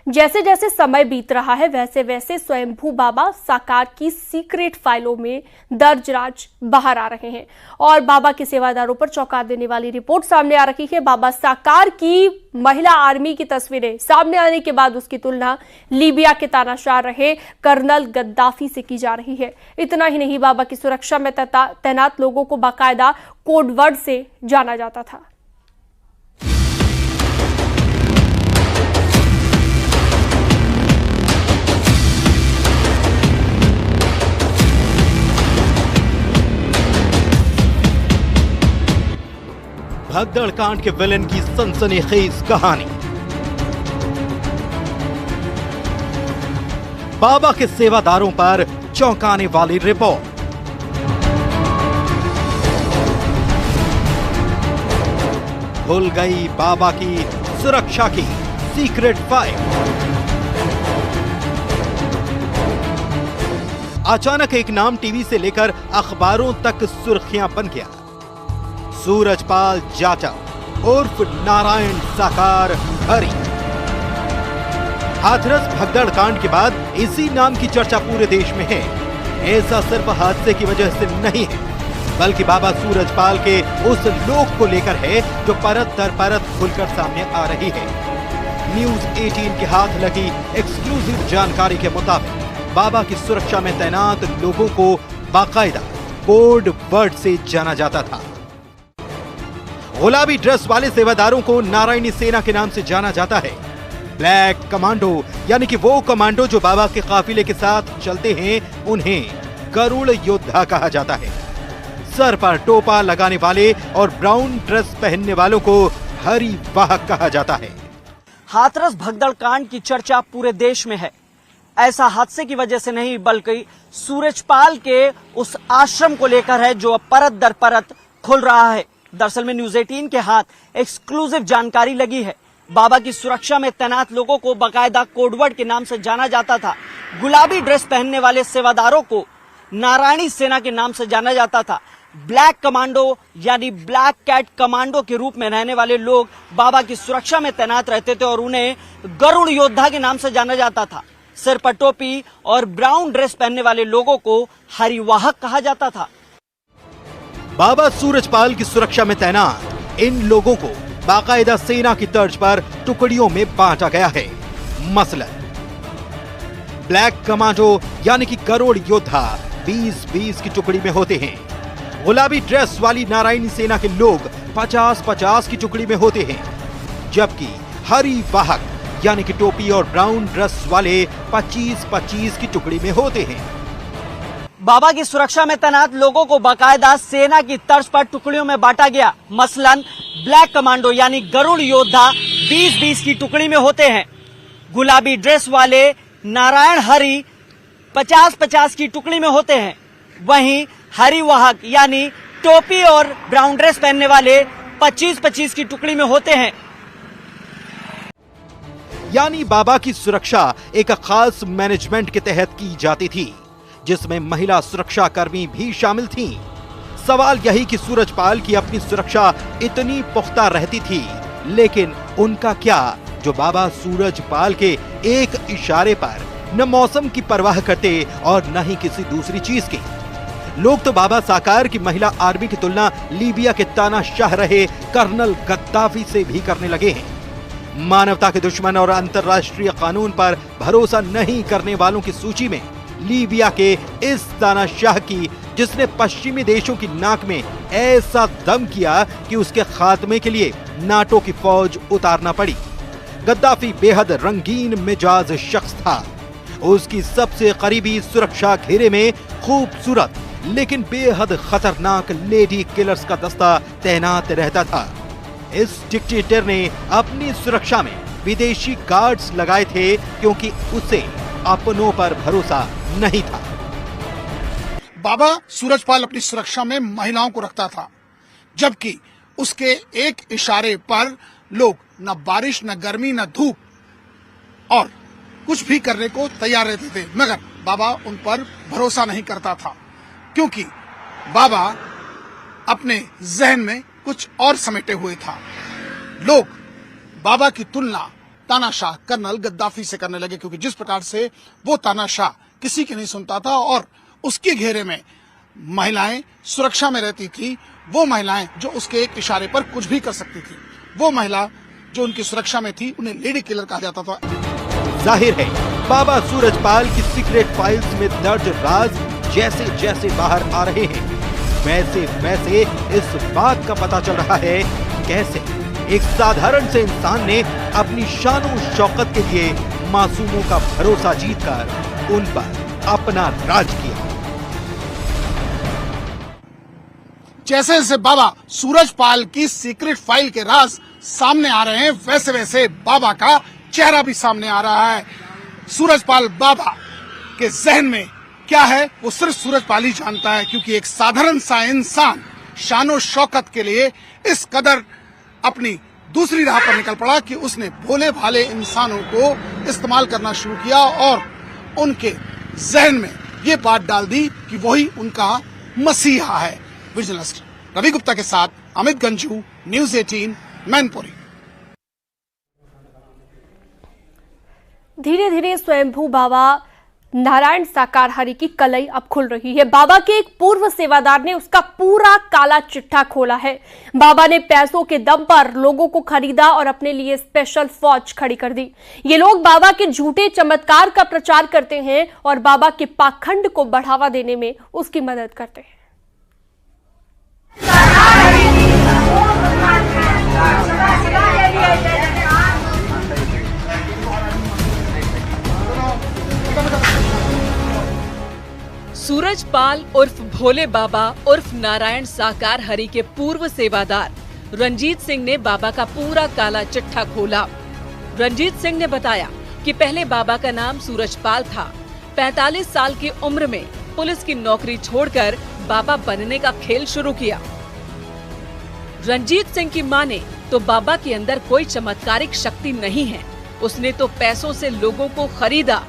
जैसे जैसे समय बीत रहा है वैसे वैसे स्वयंभू बाबा साकार की सीक्रेट फाइलों में दर्ज राज बाहर आ रहे हैं और बाबा के सेवादारों पर चौंका देने वाली रिपोर्ट सामने आ रही है। बाबा साकार की महिला आर्मी की तस्वीरें सामने आने के बाद उसकी तुलना लीबिया के तानाशाह रहे कर्नल गद्दाफी से की जा रही है। इतना ही नहीं, बाबा की सुरक्षा में तैनात लोगों को बाकायदा कोडवर्ड से जाना जाता था। भगदड़ कांड के विलेन की सनसनीखेज कहानी। बाबा के सेवादारों पर चौंकाने वाली रिपोर्ट। खुल गई बाबा की सुरक्षा की सीक्रेट फाइल। अचानक एक नाम टीवी से लेकर अखबारों तक सुर्खियां बन गया। सूरजपाल जाटव उर्फ नारायण साकार हरि। हाथरस भगदड़ कांड के बाद इसी नाम की चर्चा पूरे देश में है। ऐसा सिर्फ हादसे की वजह से नहीं है, बल्कि बाबा सूरजपाल के उस लोक को लेकर है जो परत दर परत खुलकर सामने आ रही है। न्यूज 18 के हाथ लगी एक्सक्लूसिव जानकारी के मुताबिक बाबा की सुरक्षा में तैनात लोगों को बाकायदा कोड वर्ड से जाना जाता था। गुलाबी ड्रेस वाले सेवादारों को नारायणी सेना के नाम से जाना जाता है। ब्लैक कमांडो यानी कि वो कमांडो जो बाबा के काफिले के साथ चलते हैं, उन्हें गरुड़ योद्धा कहा जाता है। सर पर टोपा लगाने वाले और ब्राउन ड्रेस पहनने वालों को हरि वाहक कहा जाता है। हाथरस भगदड़ कांड की चर्चा पूरे देश में है। ऐसा हादसे की वजह से नहीं, बल्कि सूरजपाल के उस आश्रम को लेकर है जो अब परत दर परत खुल रहा है। दरअसल में न्यूज 18 के हाथ एक्सक्लूसिव जानकारी लगी है। बाबा की सुरक्षा में तैनात लोगों को बाकायदा कोडवर्ड के नाम से जाना जाता था। गुलाबी ड्रेस पहनने वाले सेवादारों को नारायणी सेना के नाम से जाना जाता था। ब्लैक कमांडो यानी ब्लैक कैट कमांडो के रूप में रहने वाले लोग बाबा की सुरक्षा में तैनात रहते थे और उन्हें गरुड़ योद्धा के नाम से जाना जाता था। सिर पर टोपी और ब्राउन ड्रेस पहनने वाले लोगों को हरिवाहक कहा जाता था। बाबा सूरजपाल की सुरक्षा में तैनात इन लोगों को बाकायदा सेना की तर्ज पर टुकड़ियों में बांटा गया है। मसलन ब्लैक कमांडो यानी कि गरुड़ योद्धा 20-20 की टुकड़ी में होते हैं। गुलाबी ड्रेस वाली नारायणी सेना के लोग 50-50 की टुकड़ी में होते हैं, जबकि हरि वाहक यानी कि टोपी और ब्राउन ड्रेस वाले 25-25 की टुकड़ी में होते हैं। बाबा की सुरक्षा में तैनात लोगों को बाकायदा सेना की तर्ज पर टुकड़ियों में बांटा गया। मसलन ब्लैक कमांडो यानी गरुड़ योद्धा 20-20 की टुकड़ी में होते हैं। गुलाबी ड्रेस वाले नारायण हरि 50-50 की टुकड़ी में होते हैं। वहीं हरि वाहक यानी टोपी और ब्राउन ड्रेस पहनने वाले 25-25 की टुकड़ी में होते हैं। यानी बाबा की सुरक्षा एक खास मैनेजमेंट के तहत की जाती थी, जिसमें महिला सुरक्षा कर्मी भी शामिल थीं। सवाल यही कि सूरजपाल की अपनी सुरक्षा इतनी पुख्ता रहती थी, लेकिन उनका क्या जो बाबा सूरजपाल के एक इशारे पर न मौसम की परवाह करते और न ही किसी दूसरी चीज की। लोग तो बाबा साकार की महिला आर्मी की तुलना लीबिया के तानाशाह रहे कर्नल गद्दाफी से भी करने लगे हैं। मानवता के दुश्मन और अंतर्राष्ट्रीय कानून पर भरोसा नहीं करने वालों की सूची में लीबिया के इस तानाशाह की, जिसने पश्चिमी देशों की नाक में ऐसा दम किया कि उसके खात्मे के लिए नाटो की फौज उतारना पड़ी। गद्दाफी बेहद रंगीन मिजाज शख्स था। उसकी सबसे करीबी सुरक्षा घेरे में खूबसूरत लेकिन बेहद खतरनाक लेडी किलर्स का दस्ता तैनात रहता था। इस डिक्टेटर ने अपनी सुरक्षा में विदेशी गार्ड्स लगाए थे क्योंकि उसे अपनों पर भरोसा नहीं था। बाबा सूरजपाल अपनी सुरक्षा में महिलाओं को रखता था, जबकि उसके एक इशारे पर लोग न बारिश न गर्मी न धूप और कुछ भी करने को तैयार रहते थे, मगर बाबा उन पर भरोसा नहीं करता था, क्योंकि बाबा अपने जहन में कुछ और समेटे हुए था। लोग बाबा की तुलना तानाशाह कर्नल गद्दाफी से करने लगे, क्योंकि जिस प्रकार से वो तानाशाह किसी की नहीं सुनता था और उसके घेरे में महिलाएं सुरक्षा में रहती थी, वो महिलाएं जो उसके एक इशारे पर कुछ भी कर सकती थी, वो महिला जो उनकी सुरक्षा में थी, उन्हें लेडी किलर कहा जाता था। जाहिर है बाबा सूरजपाल की सीक्रेट फाइल्स में दर्ज राज जैसे जैसे बाहर आ रहे हैं, वैसे वैसे इस बात का पता चल रहा है कैसे एक साधारण से इंसान ने अपनी शान और शौकत के लिए मासूमों का भरोसा जीतकर उन पर अपना राज किया। जैसे जैसे बाबा सूरजपाल की सीक्रेट फाइल के राज सामने आ रहे हैं, वैसे वैसे बाबा का चेहरा भी सामने आ रहा है। सूरजपाल बाबा के जहन में क्या है वो सिर्फ सूरजपाल ही जानता है, क्योंकि एक साधारण सा इंसान शानो शौकत के लिए इस कदर अपनी दूसरी राह पर निकल पड़ा कि उसने भोले भाले इंसानों को इस्तेमाल करना शुरू किया और उनके जहन में ये बात डाल दी कि वही उनका मसीहा है। विजिलेंस रवि गुप्ता के साथ अमित गंजू, न्यूज़ 18 मैनपुरी। धीरे धीरे स्वयंभू बाबा नारायण साकार हरि की कलई अब खुल रही है। बाबा के एक पूर्व सेवादार ने उसका पूरा काला चिट्ठा खोला है। बाबा ने पैसों के दम पर लोगों को खरीदा और अपने लिए स्पेशल फौज खड़ी कर दी। ये लोग बाबा के झूठे चमत्कार का प्रचार करते हैं और बाबा के पाखंड को बढ़ावा देने में उसकी मदद करते हैं। सूरजपाल उर्फ भोले बाबा उर्फ नारायण साकार हरि के पूर्व सेवादार रंजीत सिंह ने बाबा का पूरा काला चिट्ठा खोला। रंजीत सिंह ने बताया कि पहले बाबा का नाम सूरजपाल था। 45 साल की उम्र में पुलिस की नौकरी छोड़कर बाबा बनने का खेल शुरू किया। रंजीत सिंह की माने तो बाबा के अंदर कोई चमत्कारिक शक्ति नहीं है। उसने तो पैसों से लोगों को खरीदा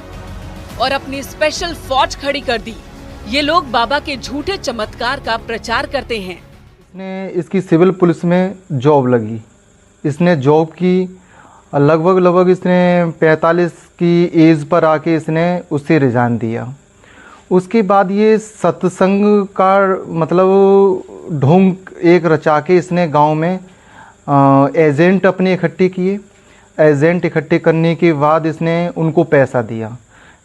और अपनी स्पेशल फौज खड़ी कर दी। ये लोग बाबा के झूठे चमत्कार का प्रचार करते हैं। इसकी सिविल पुलिस में जॉब लगी, इसने जॉब की, लगभग इसने 45 की एज पर आके इसने उससे रिजाइन दिया। उसके बाद ये सत्संग का मतलब ढोंग एक रचा के इसने गांव में एजेंट अपने इकट्ठे किए। एजेंट इकट्ठे करने के बाद इसने उनको पैसा दिया।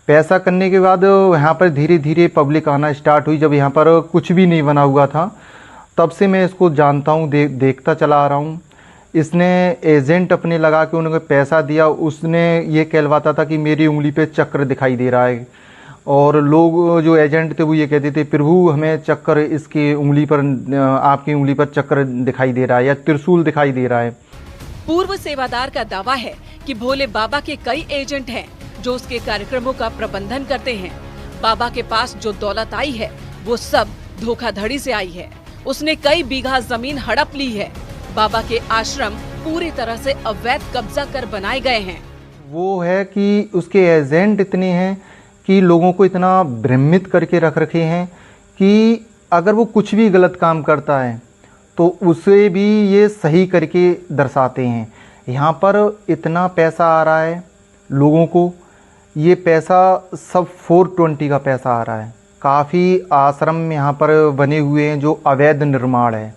पैसा करने के बाद यहाँ पर धीरे धीरे पब्लिक आना स्टार्ट हुई। जब यहाँ पर कुछ भी नहीं बना हुआ था तब से मैं इसको जानता हूँ, देखता चला आ रहा हूँ। इसने एजेंट अपने लगा के उन्हें पैसा दिया। उसने ये कहलवाता था कि मेरी उंगली पे चक्र दिखाई दे रहा है और लोग जो एजेंट थे वो ये कहते थे प्रभु हमें चक्कर इसकी उंगली पर, आपकी उंगली पर चक्र दिखाई दे रहा है या त्रिशूल दिखाई दे रहा है। पूर्व सेवादार का दावा है कि भोले बाबा के कई एजेंट हैं जो उसके कार्यक्रमों का प्रबंधन करते हैं। बाबा के पास जो दौलत आई है वो सब धोखाधड़ी से आई है। उसने कई बीघा जमीन हड़प ली है। बाबा के आश्रम पूरी तरह से अवैध कब्जा कर बनाए गए हैं। वो है कि उसके एजेंट इतने हैं कि लोगों को इतना भ्रमित करके रख रखे हैं कि अगर वो कुछ भी गलत काम करता है तो उसे भी ये सही करके दर्शाते हैं। यहाँ पर इतना पैसा आ रहा है लोगों को, ये पैसा सब 420 का पैसा आ रहा है। काफ़ी आश्रम यहाँ पर बने हुए हैं जो अवैध निर्माण है,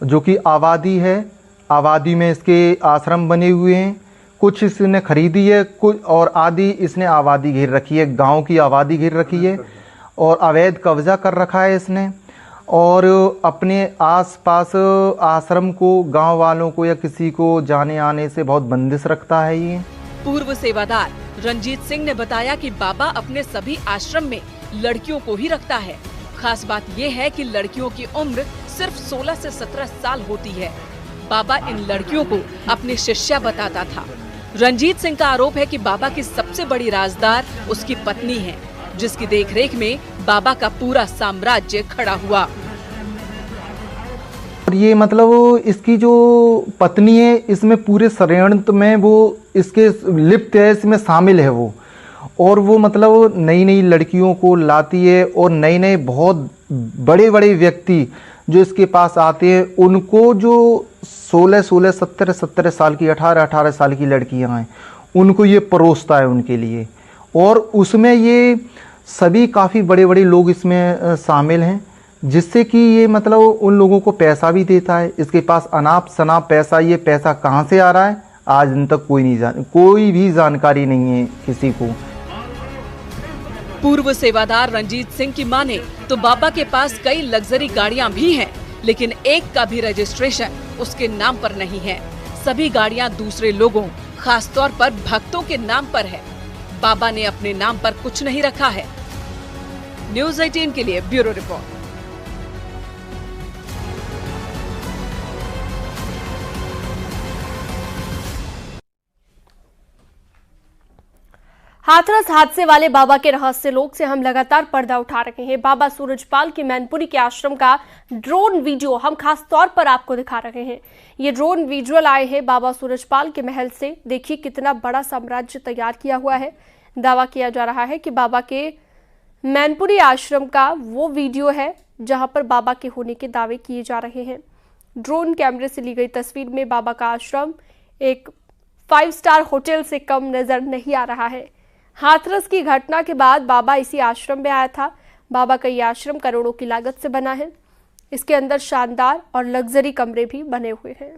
जो कि आबादी है। आबादी में इसके आश्रम बने हुए हैं। कुछ इसने खरीदी है, कुछ और आदि इसने आबादी घेर रखी है, गांव की आबादी घेर रखी है और अवैध कब्जा कर रखा है इसने। और अपने आसपास आश्रम को, गांव वालों को या किसी को जाने आने से बहुत बंदिश रखता है ये। पूर्व सेवादार रंजीत सिंह ने बताया कि बाबा अपने सभी आश्रम में लड़कियों को ही रखता है। खास बात यह है कि लड़कियों की उम्र सिर्फ 16 से 17 साल होती है। बाबा इन लड़कियों को अपनी शिष्या बताता था। रंजीत सिंह का आरोप है कि बाबा की सबसे बड़ी राजदार उसकी पत्नी है, जिसकी देखरेख में बाबा का पूरा साम्राज्य खड़ा हुआ। और ये मतलब इसकी जो पत्नी है इसमें पूरे षड्यंत्र में वो इसके लिप्त है, इसमें शामिल है वो। और वो मतलब नई नई लड़कियों को लाती है और नए नए बहुत बड़े बड़े व्यक्ति जो इसके पास आते हैं उनको, जो 16, 17 साल की, 18 साल की लड़कियां हैं, उनको ये परोसता है उनके लिए। और उसमें ये सभी काफ़ी बड़े बड़े लोग इसमें शामिल हैं, जिससे कि ये मतलब उन लोगों को पैसा भी देता है। इसके पास अनाप शनाप पैसा, ये पैसा कहाँ से आ रहा है आज दिन तक कोई भी जानकारी नहीं है किसी को। पूर्व सेवादार रंजीत सिंह की माने तो बाबा के पास कई लग्जरी गाड़ियां भी हैं, लेकिन एक का भी रजिस्ट्रेशन उसके नाम पर नहीं है। सभी गाड़ियां दूसरे लोगों, खासतौर पर भक्तों के नाम पर है। बाबा ने अपने नाम पर कुछ नहीं रखा है। न्यूज़ 18 के लिए ब्यूरो रिपोर्ट। हाथरस हादसे वाले बाबा के रहस्य लोक से हम लगातार पर्दा उठा रहे हैं। बाबा सूरजपाल के मैनपुरी के आश्रम का ड्रोन वीडियो हम खास तौर पर आपको दिखा रहे हैं। ये ड्रोन विजुअल आए हैं बाबा सूरजपाल के महल से। देखिए कितना बड़ा साम्राज्य तैयार किया हुआ है। दावा किया जा रहा है कि बाबा के मैनपुरी आश्रम का वो वीडियो है जहां पर बाबा के होने के दावे किए जा रहे हैं। ड्रोन कैमरे से ली गई तस्वीर में बाबा का आश्रम एक 5 स्टार होटल से कम नजर नहीं आ रहा है। हाथरस की घटना के बाद बाबा इसी आश्रम में आया था। बाबा का ये आश्रम करोड़ों की लागत से बना है। इसके अंदर शानदार और लग्जरी कमरे भी बने हुए हैं।